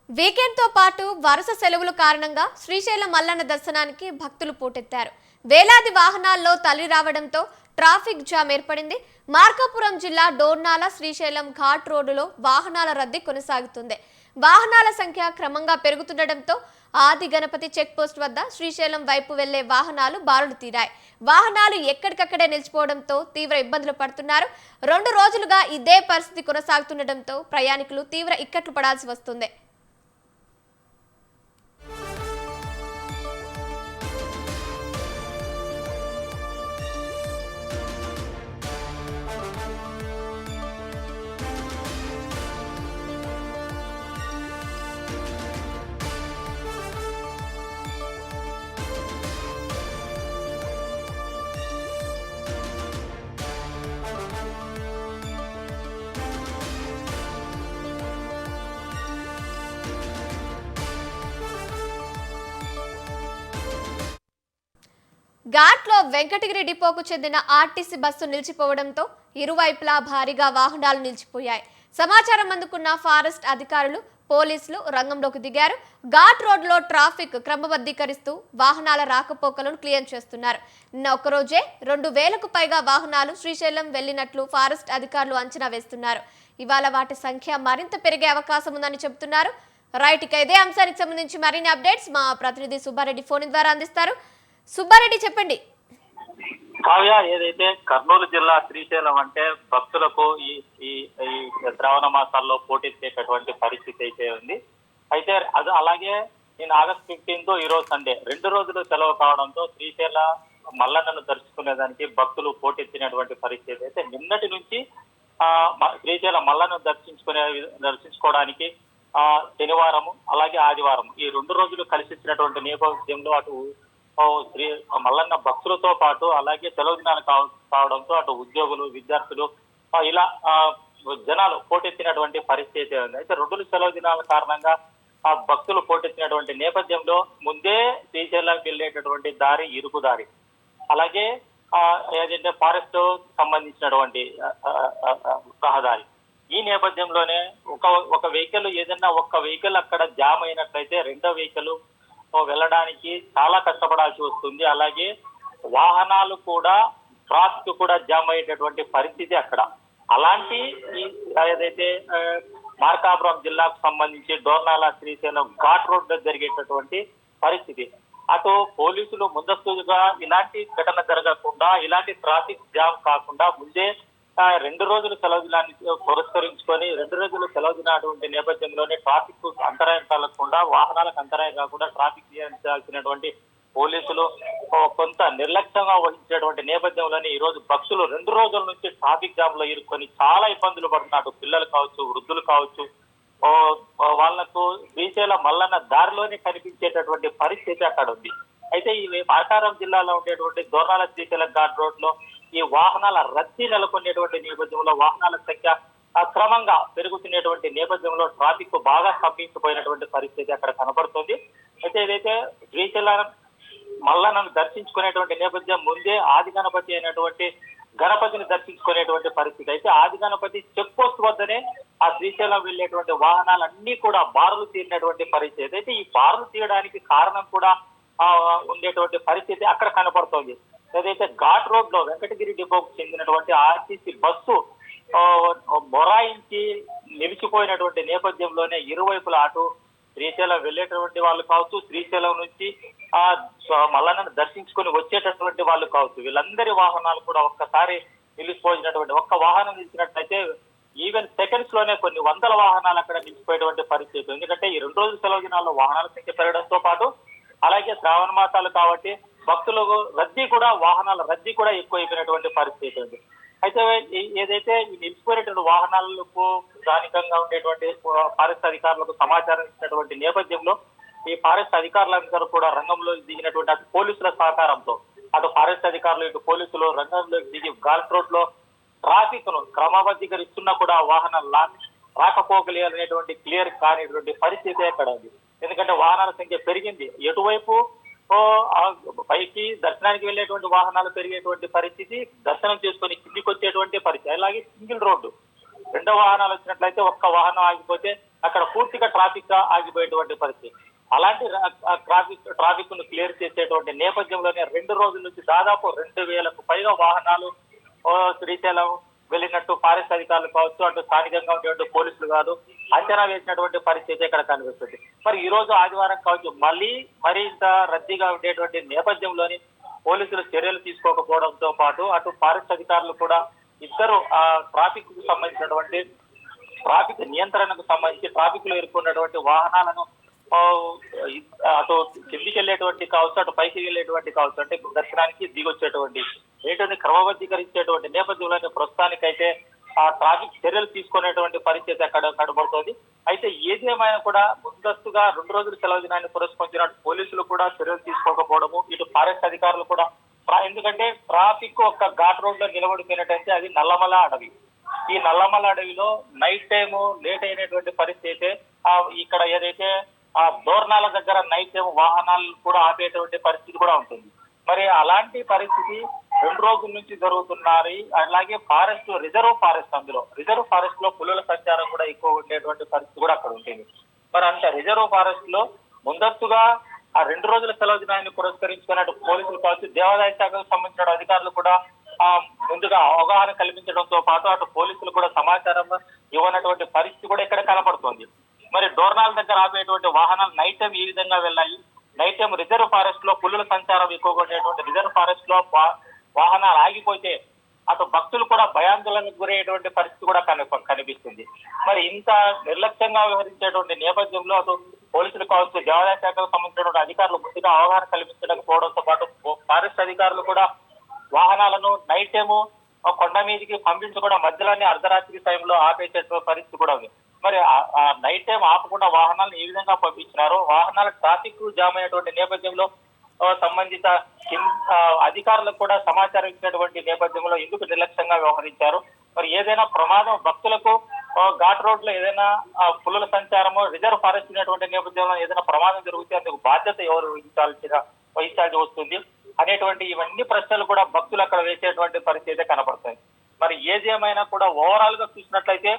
Weekend తో పాటు వరుస సెలవుల కారణంగా శ్రీశైలం మల్లన్న దర్శనానికి భక్తులు పోటెత్తారు. వేలాది వాహనాల్లో తరలి రావడంతో ట్రాఫిక్ జామ్ ఏర్పడింది. మార్కాపురం జిల్లా డోర్నాల శ్రీశైలం ఘాట్ రోడ్డులో వాహనాల రద్దీ కొనసాగుతుంది. వాహనాల సంఖ్య క్రమంగా పెరుగుతుండటంతో ఆది గణపతి చెక్ పోస్ట్ వద్ద శ్రీశైలం వైపు వెళ్లే వాహనాలు బారులు తీరాయి. వాహనాలు ఎక్కడికక్కడే నిలిచిపోవడంతో తీవ్ర ఇబ్బందులు పడుతున్నారు. 2 రోజులుగా ఇదే పరిస్థితి కొనసాగుతుండటంతో ప్రయాణికులు తీవ్ర ఇక్కట్లు పడాల్సి వస్తుంది. ఘాట్లో వెంకటగిరి డిపోకు చెందిన ఆర్టీసీ బస్సు నిలిచిపోవడంతో ఇరువైపులా భారీగా వాహనాలు నిలిచిపోయాయి. సమాచారం అందుకున్న ఫారెస్ట్ అధికారులు, పోలీసులు రంగంలోకి దిగారు. ఘాట్ రోడ్లో ట్రాఫిక్ క్రమబద్ధీకరిస్తూ వాహనాల రాకపోకలను క్లియర్ చేస్తున్నారు. నిన్న ఒక్కరోజే 2000కు పైగా వాహనాలు శ్రీశైలం వెళ్లినట్లు ఫారెస్ట్ అధికారులు అంచనా వేస్తున్నారు. ఇవాళ వాటి సంఖ్య మరింత పెరిగే అవకాశం ఉందని చెబుతున్నారు. రైట్, ఇక ఇదే అంశానికి సంబంధించి మరిన్ని అప్డేట్స్ మా ప్రతినిధి సుబ్బారెడ్డి ఫోన్ ద్వారా అందిస్తారు. సుబ్బారెడ్డి, చెప్పండి. కావ్య, ఏదైతే కర్నూలు జిల్లా శ్రీశైలం అంటే భక్తులకు ఈ ఈ ఈ శ్రావణ మాసాల్లో పోటెత్తేటటువంటి పరిస్థితి అయితే ఉంది. అయితే అది అలాగే నేను ఆగస్ట్ 15 ఈరోజు సండే 2 రోజులు సెలవు కావడంతో శ్రీశైల మల్లన్నను దర్శించుకునేదానికి భక్తులు పోటెత్తినటువంటి పరిస్థితి అయితే నిన్నటి నుంచి శ్రీశైల మల్లన్నను దర్శించుకోవడానికి శనివారం అలాగే ఆదివారం ఈ 2 రోజులు కలిసి ఇచ్చినటువంటి నేపథ్యంలో అటు శ్రీ మల్లన్న భక్తులతో పాటు అలాగే సెలవు దినాలు కావడంతో అటు ఉద్యోగులు, విద్యార్థులు ఇలా జనాలు పోటెత్తినటువంటి పరిస్థితి ఉంది. అయితే 2 సెలవు దినాల కారణంగా ఆ భక్తులు పోటెత్తినటువంటి నేపథ్యంలో ముందే శ్రీశైలంకి వెళ్ళేటటువంటి దారి ఇరుకు దారి, అలాగే ఏదైతే ఫారెస్ట్ సంబంధించినటువంటి రహదారి. ఈ నేపథ్యంలోనే ఒక వెహికల్ ఏదైనా ఒక్క వెహికల్ అక్కడ జామ్ అయినట్లయితే రెండో వెహికల్ వెళ్ళడానికి చాలా కష్టపడాల్సి వస్తుంది. అలాగే వాహనాలు కూడా, ట్రాఫిక్ కూడా జామ్ అయ్యేటటువంటి పరిస్థితి అక్కడ. అలాంటి ఏదైతే మార్కాపురం జిల్లాకు సంబంధించి డోర్నాల శ్రీశైలం ఘాట్ రోడ్ జరిగేటటువంటి పరిస్థితి. అటు పోలీసులు ముందస్తుగా ఇలాంటి ఘటన జరగకుండా, ఇలాంటి ట్రాఫిక్ జామ్ కాకుండా ముందే 2 రోజులు సెలవు దినాన్ని పురస్కరించుకొని 2 రోజులు సెలవు దినటువంటి నేపథ్యంలోనే ట్రాఫిక్ అంతరాయం కలగకుండా, వాహనాలకు అంతరాయం కాకుండా ట్రాఫిక్ నియంత్రించాల్సినటువంటి పోలీసులు కొంత నిర్లక్ష్యంగా వహించినటువంటి నేపథ్యంలోనే ఈ రోజు భక్తులు 2 రోజుల నుంచి ట్రాఫిక్ జామ్ లో ఇరుక్కొని చాలా ఇబ్బందులు పడుతున్నారు. పిల్లలు కావచ్చు, వృద్ధులు కావచ్చు, వాళ్లకు శ్రీశైల మల్లన్న దారిలోనే కనిపించేటటువంటి పరిస్థితి అక్కడ ఉంది. అయితే ఈ మార్కాపురం జిల్లాలో ఉండేటువంటి దోర్నాల శ్రీశైలం ఘాట్ రోడ్ లో ఈ వాహనాల రద్దీ నెలకొనేటువంటి నేపథ్యంలో వాహనాల సంఖ్య క్రమంగా పెరుగుతున్నటువంటి నేపథ్యంలో ట్రాఫిక్ బాగా స్తంభించిపోయినటువంటి పరిస్థితి అక్కడ కనబడుతుంది. అయితే ఏదైతే శ్రీశైలం మల్లన్నను దర్శించుకునేటువంటి నేపథ్యం ముందే ఆది గణపతి అయినటువంటి గణపతిని దర్శించుకునేటువంటి పరిస్థితి. అయితే ఆది గణపతి చెక్ పోస్ట్ వద్దనే ఆ శ్రీశైలం వెళ్ళేటువంటి వాహనాలన్నీ కూడా బారులు తీరినటువంటి పరిస్థితి. అయితే ఈ బారులు తీయడానికి కారణం కూడా ఉండేటువంటి పరిస్థితి అక్కడ కనపడుతోంది. ఏదైతే ఘాట్ రోడ్ లో వెంకటగిరి డిపోకు చెందినటువంటి ఆర్టీసీ బస్సు మొరాయించి నిలిచిపోయినటువంటి నేపథ్యంలోనే ఇరువైపులా అటు శ్రీశైలం వెళ్ళేటటువంటి వాళ్ళు కావచ్చు, శ్రీశైలం నుంచి మల్లన్నను దర్శించుకొని వచ్చేటటువంటి వాళ్ళు కావచ్చు, వీళ్ళందరి వాహనాలు కూడా ఒక్కసారి నిలిచిపోయినటువంటి, ఒక్క వాహనం నిలిచినట్లయితే ఈవెన్ సెకండ్స్ లోనే కొన్ని వందల వాహనాలు అక్కడ నిలిచిపోయేటువంటి పరిస్థితి. ఎందుకంటే ఈ 2 రోజుల సెలవు దినాల్లో వాహనాల సంఖ్య పెరగడంతో పాటు అలాగే శ్రావణ మాసాలు కాబట్టి భక్తులకు రద్దీ కూడా, వాహనాల రద్దీ కూడా ఎక్కువైపోయినటువంటి పరిస్థితి ఉంది. అయితే ఏదైతే ఈ నిలిచిపోయినటువంటి వాహనాలకు స్థానికంగా ఉండేటువంటి ఫారెస్ట్ అధికారులకు సమాచారం ఇచ్చినటువంటి నేపథ్యంలో ఈ ఫారెస్ట్ అధికారులందరూ కూడా రంగంలో దిగినటువంటి అటు పోలీసుల సహకారంతో అటు ఫారెస్ట్ అధికారులు ఇటు పోలీసులు రంగంలోకి దిగి ఘాట్ రోడ్ లో ట్రాఫిక్ ను క్రమబద్ధీకరిస్తున్నా కూడా వాహనాలు రాకపోకలి అనేటువంటి క్లియర్ కానిటువంటి పరిస్థితి అక్కడ ఉంది. ఎందుకంటే వాహనాల సంఖ్య పెరిగింది. ఎటువైపు పైకి దర్శనానికి వెళ్ళేటువంటి వాహనాలు పెరిగేటువంటి పరిస్థితి, దర్శనం చేసుకొని కిందికి వచ్చేటువంటి పరిస్థితి. అలాగే సింగిల్ రోడ్డు 2 వాహనాలు వచ్చినట్లయితే ఒక్క వాహనం ఆగిపోతే అక్కడ పూర్తిగా ట్రాఫిక్ ఆగిపోయేటువంటి పరిస్థితి. అలాంటి ట్రాఫిక్ ను క్లియర్ చేసేటువంటి నేపథ్యంలోనే 2 రోజుల నుంచి దాదాపు 2000కు పైగా వాహనాలు శ్రీశైలం వెళ్ళినట్టు ఫారెస్ట్ అధికారులు కావచ్చు, అటు స్థానికంగా ఉండేటువంటి పోలీసులు కాదు అంచనా వేసినటువంటి పరిస్థితి ఇక్కడ కనిపిస్తుంది. మరి ఈ రోజు ఆదివారం కావచ్చు మరింత రద్దీగా ఉండేటువంటి నేపథ్యంలోని పోలీసులు చర్యలు తీసుకోకపోవడంతో పాటు అటు ఫారెస్ట్ అధికారులు కూడా ఇద్దరు ట్రాఫిక్ కు సంబంధించినటువంటి ట్రాఫిక్ నియంత్రణకు సంబంధించి ట్రాఫిక్ లో ఇరుక్కున్నటువంటి వాహనాలను అటు కిందికి వెళ్ళేటువంటి కావచ్చు, అటు పైకి వెళ్ళేటువంటి కావచ్చు, అంటే దర్శనానికి దిగొచ్చేటువంటి ఏంటంటే క్రమబద్ధీకరించేటువంటి నేపథ్యంలోనే ప్రస్తుతానికైతే ఆ ట్రాఫిక్ చర్యలు తీసుకునేటువంటి పరిస్థితి అక్కడ కనబడుతోంది. అయితే ఏదేమైనా కూడా ముందస్తుగా 2 రోజుల సెలవు దినాన్ని పురస్కరించినట్టు పోలీసులు కూడా చర్యలు తీసుకోకపోవడము, ఇటు ఫారెస్ట్ అధికారులు కూడా ఎందుకంటే ట్రాఫిక్ ఒక ఘాట్ రోడ్ లో నిలబడిపోయినట్టయితే అది నల్లమల అడవి. ఈ నల్లమల అడవిలో నైట్ టైము లేట్ అయినటువంటి పరిస్థితి ఇక్కడ ఏదైతే ఆ దోర్నాల దగ్గర నైట్ టైం వాహనాలు కూడా ఆపేటువంటి పరిస్థితి కూడా ఉంటుంది. మరి అలాంటి పరిస్థితి 2 రోజుల నుంచి జరుగుతున్నారు. అలాగే రిజర్వ్ ఫారెస్ట్ లో పులుల సంచారం కూడా ఎక్కువ ఉండేటువంటి పరిస్థితి కూడా అక్కడ ఉంటుంది. మరి అంత రిజర్వ్ ఫారెస్ట్ లో ముందస్తుగా ఆ 2 రోజుల సెలవు దినాన్ని పురస్కరించుకున్నట్టు పోలీసులు కావచ్చు, దేవాదాయ శాఖకు సంబంధించిన అధికారులు కూడా ముందుగా అవగాహన కల్పించడంతో పాటు అటు పోలీసులు కూడా సమాచారం ఇవ్వనటువంటి పరిస్థితి కూడా ఇక్కడ కనపడుతోంది. మరి డోర్నాల దగ్గర ఆపేటువంటి వాహనాలు నైట్ టైం ఈ విధంగా వెళ్ళాయి. నైట్ టైం రిజర్వ్ ఫారెస్ట్ లో పులుల సంచారం ఎక్కువగా ఉండేటువంటి రిజర్వ్ ఫారెస్ట్ లో వాహనాలు ఆగిపోతే అటు భక్తులు కూడా భయాందోళనకు గురయ్యేటువంటి పరిస్థితి కూడా కనిపిస్తుంది. మరి ఇంత నిర్లక్ష్యంగా వ్యవహరించేటువంటి నేపథ్యంలో అటు పోలీసులు కావచ్చు, దేవాదాయ శాఖకు సంబంధించినటువంటి అధికారులు ముందుగా అవగాహన కల్పించకపోవడంతో పాటు ఫారెస్ట్ అధికారులు కూడా వాహనాలను నైట్ టైము కొండ మీదకి పంపించి కూడా మధ్యలోనే అర్ధరాత్రి టైంలో ఆపేసే పరిస్థితి కూడా ఉంది. మరి ఆ నైట్ టైం ఆపకుండా వాహనాలను ఏ విధంగా పంపించినారో, వాహనాల ట్రాఫిక్ జామ్ అయినటువంటి నేపథ్యంలో సంబంధిత అధికారులకు కూడా సమాచారం ఇచ్చినటువంటి నేపథ్యంలో ఎందుకు నిర్లక్ష్యంగా వ్యవహరించారు? మరి ఏదైనా ప్రమాదం భక్తులకు ఘాట్ రోడ్ లో ఏదైనా పులుల సంచారము రిజర్వ్ ఫారెస్ట్ ఉన్నటువంటి నేపథ్యంలో ఏదైనా ప్రమాదం జరిగితే అందుకు బాధ్యత ఎవరు వహించాల్సి వస్తుంది అనేటువంటి ఇవన్నీ ప్రశ్నలు కూడా భక్తులు అక్కడ వేసేటువంటి పరిస్థితి కనబడతాయి. మరి ఏదేమైనా కూడా ఓవరాల్ గా చూసినట్లయితే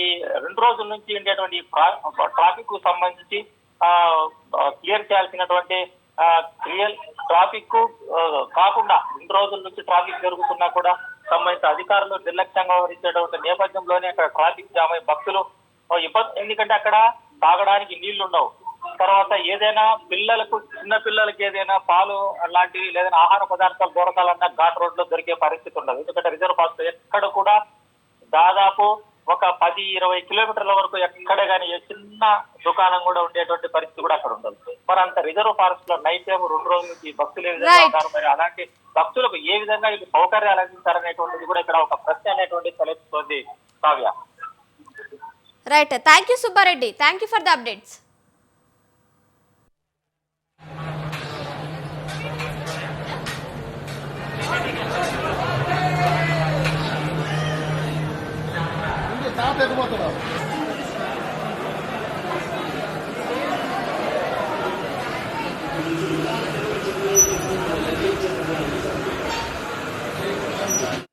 ఈ 2 రోజుల నుంచి ఉండేటువంటి ట్రాఫిక్ కు సంబంధించి క్లియర్ చేయాల్సినటువంటి ట్రాఫిక్ కాకుండా 2 రోజుల నుంచి ట్రాఫిక్ జరుగుతున్నా కూడా సంబంధిత అధికారులు నిర్లక్ష్యంగా వ్యవహరించేటువంటి నేపథ్యంలోనే అక్కడ ట్రాఫిక్ జామ్ అయ్యి భక్తులు ఇబ్బంది. ఎందుకంటే అక్కడ తాగడానికి నీళ్లు ఉండవు. తర్వాత ఏదైనా చిన్న పిల్లలకి ఏదైనా పాలు అలాంటివి లేదా ఆహార పదార్థాలు దొరకాలన్నా ఘాట్ రోడ్ లో దొరికే పరిస్థితి ఉండదు. ఎందుకంటే రిజర్వ్ ఫారెస్ట్ ఎక్కడ కూడా దాదాపు ఒక 10-20 కిలోమీటర్ల వరకు ఎక్కడ కానీ చిన్న దుకాణం కూడా ఉండేటువంటి పరిస్థితి కూడా అక్కడ ఉండదు. మరి అంత రిజర్వ్ ఫారెస్ట్ లో నైట్ టైం 2 రోజుల నుంచి భక్తులు ఏ విధంగా ఉన్నారు, మరి అలాంటి భక్తులకు ఏ విధంగా ఇది సౌకర్యాలు అందించారనేటువంటిది కూడా ఇక్కడ ఒక ప్రశ్న అనేటువంటి తలెత్తుతోంది. Kavya. Right, thank you Subbareddy, thank you for the updates. తాత ఎటుపోతున్నావు?